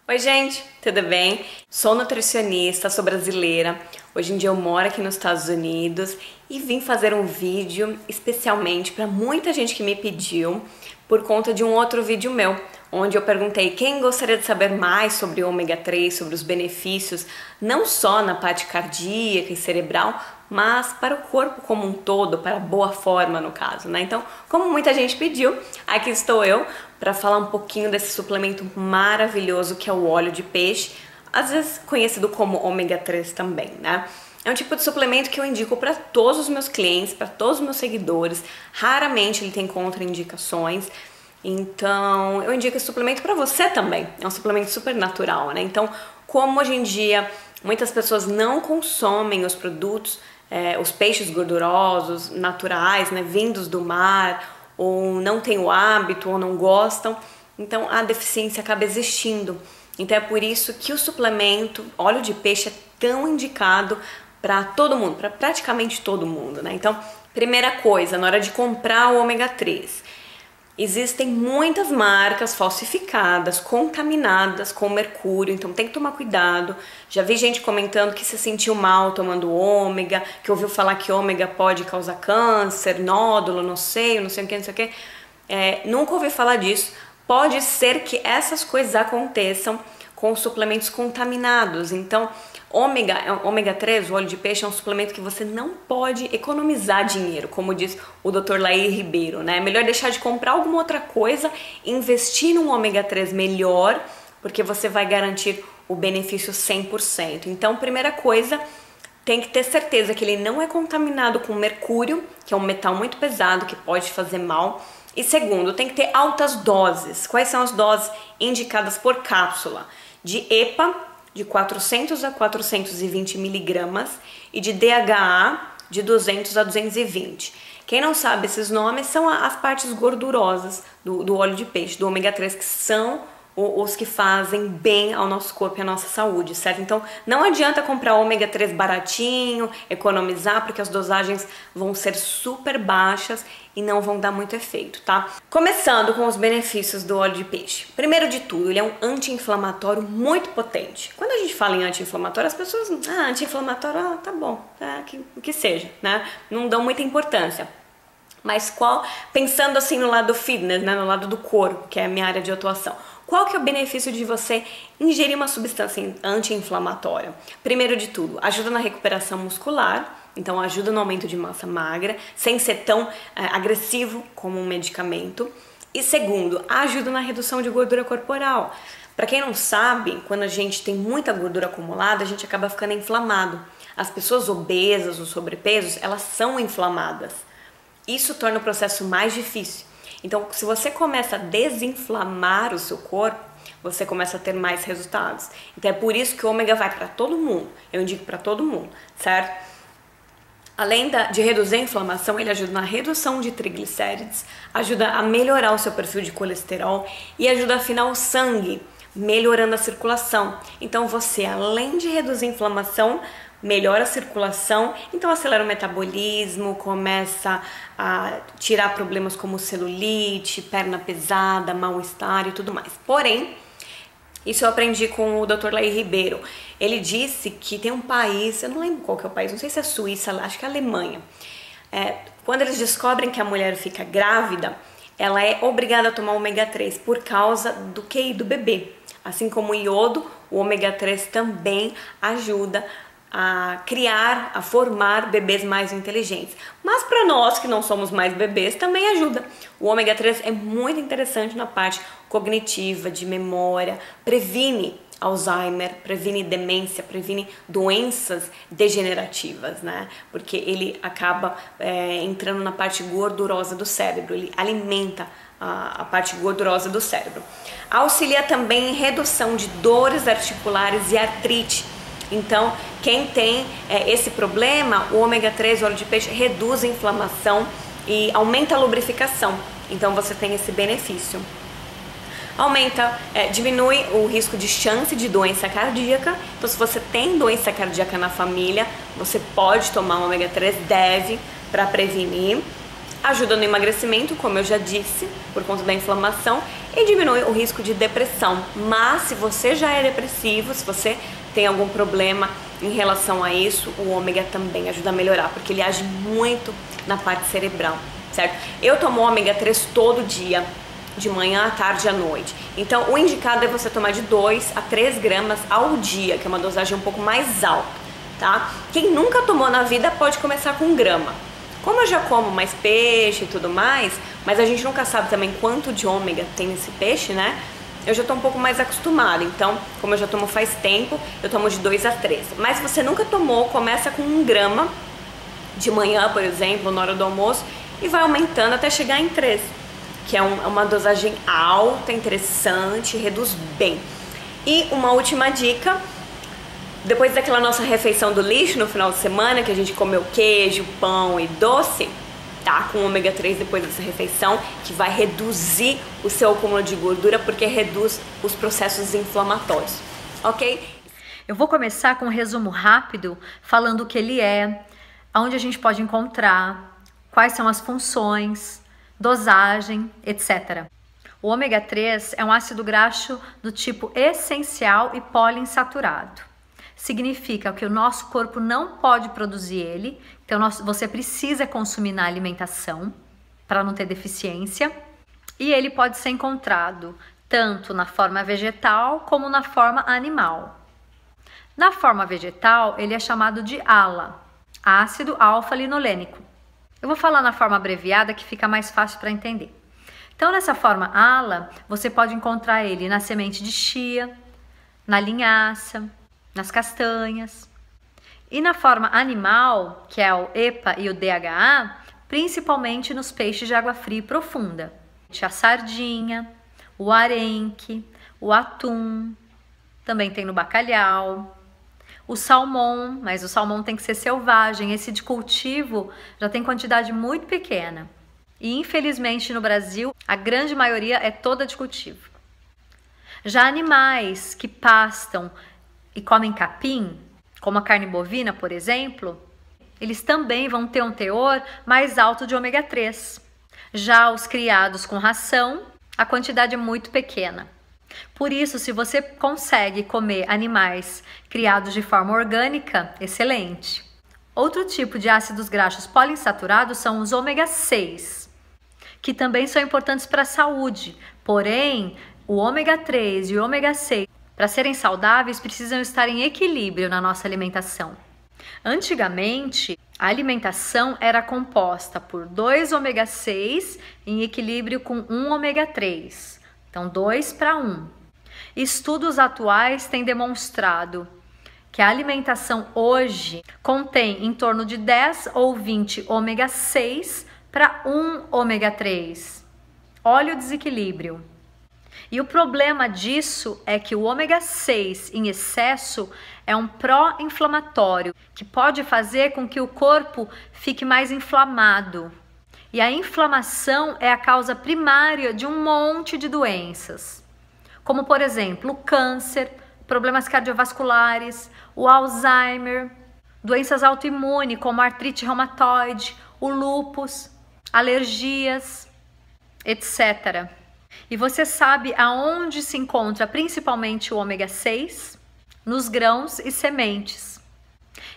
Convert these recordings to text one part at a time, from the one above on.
Oi gente, tudo bem? Sou nutricionista, sou brasileira. Hoje em dia eu moro aqui nos Estados Unidos e vim fazer um vídeo especialmente para muita gente que me pediu por conta de um outro vídeo meu, onde eu perguntei quem gostaria de saber mais sobre ômega 3, sobre os benefícios, não só na parte cardíaca e cerebral, mas para o corpo como um todo, para a boa forma no caso, né? Então, como muita gente pediu, aqui estou eu para falar um pouquinho desse suplemento maravilhoso que é o óleo de peixe, às vezes conhecido como ômega 3 também, né? É um tipo de suplemento que eu indico para todos os meus clientes, para todos os meus seguidores. Raramente ele tem contraindicações. Então, eu indico esse suplemento para você também. É um suplemento super natural, né? Então, como hoje em dia muitas pessoas não consomem os produtos, os peixes gordurosos, naturais, né, vindos do mar, ou não têm o hábito, ou não gostam, então a deficiência acaba existindo. Então é por isso que o suplemento óleo de peixe é tão indicado para todo mundo, para praticamente todo mundo, né? Então, primeira coisa, na hora de comprar o ômega 3, existem muitas marcas falsificadas, contaminadas com mercúrio, então tem que tomar cuidado. Já vi gente comentando que se sentiu mal tomando ômega, que ouviu falar que ômega pode causar câncer, nódulo no seio, não sei o que, não sei o que. Nunca ouvi falar disso. Pode ser que essas coisas aconteçam com suplementos contaminados. Então, ômega 3, o óleo de peixe, é um suplemento que você não pode economizar dinheiro, como diz o Dr. Laí Ribeiro, né? É melhor deixar de comprar alguma outra coisa, investir num ômega 3 melhor, porque você vai garantir o benefício 100%. Então, primeira coisa, tem que ter certeza que ele não é contaminado com mercúrio, que é um metal muito pesado que pode fazer mal. E segundo, tem que ter altas doses. Quais são as doses indicadas por cápsula? De EPA, de 400 a 420 miligramas, e de DHA, de 200 a 220. Quem não sabe esses nomes são as partes gordurosas do óleo de peixe, do ômega 3, que são os que fazem bem ao nosso corpo e à nossa saúde, certo? Então, não adianta comprar ômega 3 baratinho, economizar, porque as dosagens vão ser super baixas e não vão dar muito efeito, tá? Começando com os benefícios do óleo de peixe. Primeiro de tudo, ele é um anti-inflamatório muito potente. Quando a gente fala em anti-inflamatório, as pessoas, anti-inflamatório, tá bom, que seja, né? Não dão muita importância. Mas pensando assim no lado fitness, né, no lado do corpo, que é a minha área de atuação, qual que é o benefício de você ingerir uma substância anti-inflamatória? Primeiro de tudo, ajuda na recuperação muscular, então ajuda no aumento de massa magra, sem ser tão agressivo como um medicamento. E segundo, ajuda na redução de gordura corporal. Para quem não sabe, quando a gente tem muita gordura acumulada, a gente acaba ficando inflamado. As pessoas obesas ou sobrepesos, elas são inflamadas. Isso torna o processo mais difícil. Então, se você começa a desinflamar o seu corpo, você começa a ter mais resultados. Então, é por isso que o ômega vai para todo mundo. Eu indico para todo mundo, certo? Além de reduzir a inflamação, ele ajuda na redução de triglicérides, ajuda a melhorar o seu perfil de colesterol e ajuda a afinar o sangue, melhorando a circulação. Então, você, além de reduzir a inflamação, melhora a circulação, então acelera o metabolismo, começa a tirar problemas como celulite, perna pesada, mal-estar e tudo mais. Porém, isso eu aprendi com o Dr. Laí Ribeiro. Ele disse que tem um país, eu não lembro qual que é o país, não sei se é Suíça, acho que é a Alemanha. Quando eles descobrem que a mulher fica grávida, ela é obrigada a tomar ômega 3 por causa do QI do bebê. Assim como o iodo, o ômega 3 também ajuda a criar, a formar bebês mais inteligentes. Mas para nós que não somos mais bebês, também ajuda. O ômega 3 é muito interessante na parte cognitiva, de memória, previne Alzheimer, previne demência, previne doenças degenerativas, né? Porque ele acaba entrando na parte gordurosa do cérebro, ele alimenta a parte gordurosa do cérebro. Auxilia também em redução de dores articulares e artrite. Então, quem tem esse problema, o ômega 3, o óleo de peixe, reduz a inflamação e aumenta a lubrificação. Então, você tem esse benefício. Diminui o risco de chance de doença cardíaca. Então, se você tem doença cardíaca na família, você pode tomar o ômega 3, deve, para prevenir. Ajuda no emagrecimento, como eu já disse, por conta da inflamação, e diminui o risco de depressão. Mas se você já é depressivo, se você tem algum problema em relação a isso, o ômega também ajuda a melhorar, porque ele age muito na parte cerebral, certo? Eu tomo ômega 3 todo dia, de manhã, à tarde e à noite. Então, o indicado é você tomar de 2 a 3 gramas ao dia, que é uma dosagem um pouco mais alta, tá? Quem nunca tomou na vida pode começar com 1 grama. Como eu já como mais peixe e tudo mais, mas a gente nunca sabe também quanto de ômega tem nesse peixe, né? Eu já tô um pouco mais acostumada, então, como eu já tomo faz tempo, eu tomo de 2 a 3. Mas se você nunca tomou, começa com 1 grama de manhã, por exemplo, na hora do almoço, e vai aumentando até chegar em 3, que é uma dosagem alta, interessante, reduz bem. E uma última dica: depois daquela nossa refeição do lixo no final de semana, que a gente comeu queijo, pão e doce, tá? Com ômega 3 depois dessa refeição, que vai reduzir o seu acúmulo de gordura, porque reduz os processos inflamatórios, ok? Eu vou começar com um resumo rápido, falando o que ele é, aonde a gente pode encontrar, quais são as funções, dosagem, etc. O ômega 3 é um ácido graxo do tipo essencial e poliinsaturado. Significa que o nosso corpo não pode produzir ele, então você precisa consumir na alimentação para não ter deficiência. E ele pode ser encontrado tanto na forma vegetal como na forma animal. Na forma vegetal, ele é chamado de ALA, ácido alfa-linolênico. Eu vou falar na forma abreviada que fica mais fácil para entender. Então, nessa forma ALA, você pode encontrar ele na semente de chia, na linhaça, nas castanhas. E na forma animal, que é o EPA e o DHA, principalmente nos peixes de água fria e profunda. A sardinha, o arenque, o atum, também tem no bacalhau, o salmão, mas o salmão tem que ser selvagem, esse de cultivo já tem quantidade muito pequena. E infelizmente no Brasil, a grande maioria é toda de cultivo. Já animais que pastam e comem capim, como a carne bovina, por exemplo, eles também vão ter um teor mais alto de ômega 3. Já os criados com ração, a quantidade é muito pequena. Por isso, se você consegue comer animais criados de forma orgânica, excelente. Outro tipo de ácidos graxos poliinsaturados são os ômega 6, que também são importantes para a saúde. Porém, o ômega 3 e o ômega 6, para serem saudáveis, precisam estar em equilíbrio na nossa alimentação. Antigamente, a alimentação era composta por 2 ômega 6 em equilíbrio com 1 ômega 3. Então, 2 para 1. Estudos atuais têm demonstrado que a alimentação hoje contém em torno de 10 ou 20 ômega 6 para 1 ômega 3. Olha o desequilíbrio. E o problema disso é que o ômega 6 em excesso é um pró-inflamatório, que pode fazer com que o corpo fique mais inflamado. E a inflamação é a causa primária de um monte de doenças, como por exemplo o câncer, problemas cardiovasculares, o Alzheimer, doenças autoimunes como a artrite reumatoide, o lúpus, alergias, etc. E você sabe aonde se encontra principalmente o ômega 6? Nos grãos e sementes.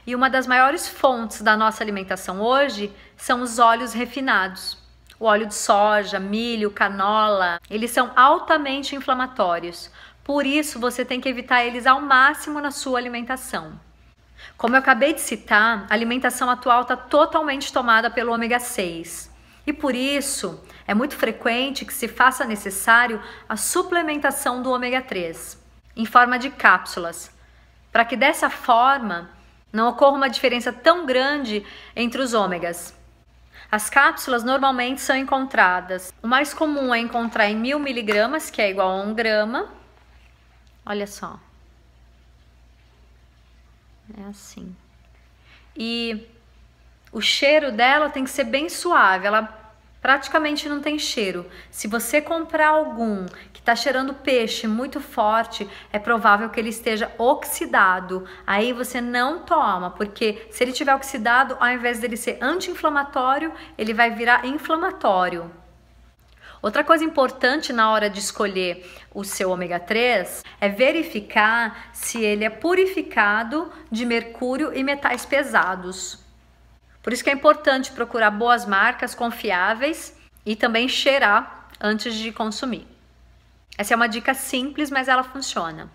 E uma das maiores fontes da nossa alimentação hoje são os óleos refinados. O óleo de soja, milho, canola, eles são altamente inflamatórios. Por isso, você tem que evitar eles ao máximo na sua alimentação. Como eu acabei de citar, a alimentação atual está totalmente tomada pelo ômega 6. E por isso, é muito frequente que se faça necessário a suplementação do ômega 3, em forma de cápsulas, para que dessa forma não ocorra uma diferença tão grande entre os ômegas. As cápsulas normalmente são encontradas, o mais comum é encontrar em 1000 miligramas, que é igual a 1 grama. Olha só. É assim. E o cheiro dela tem que ser bem suave, ela praticamente não tem cheiro. Se você comprar algum que está cheirando peixe muito forte, é provável que ele esteja oxidado. Aí você não toma, porque se ele tiver oxidado, ao invés dele ser anti-inflamatório, ele vai virar inflamatório. Outra coisa importante na hora de escolher o seu ômega 3 é verificar se ele é purificado de mercúrio e metais pesados. Por isso que é importante procurar boas marcas confiáveis e também cheirar antes de consumir. Essa é uma dica simples, mas ela funciona.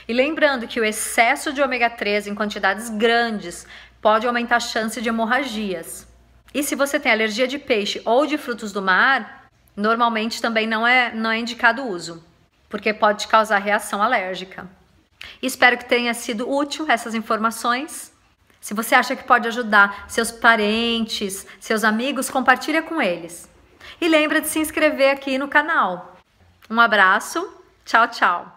E lembrando que o excesso de ômega 3 em quantidades grandes pode aumentar a chance de hemorragias. E se você tem alergia de peixe ou de frutos do mar, normalmente também não é indicado o uso, porque pode causar reação alérgica. Espero que tenha sido útil essas informações. Se você acha que pode ajudar seus parentes, seus amigos, compartilha com eles. E lembra de se inscrever aqui no canal. Um abraço, tchau, tchau!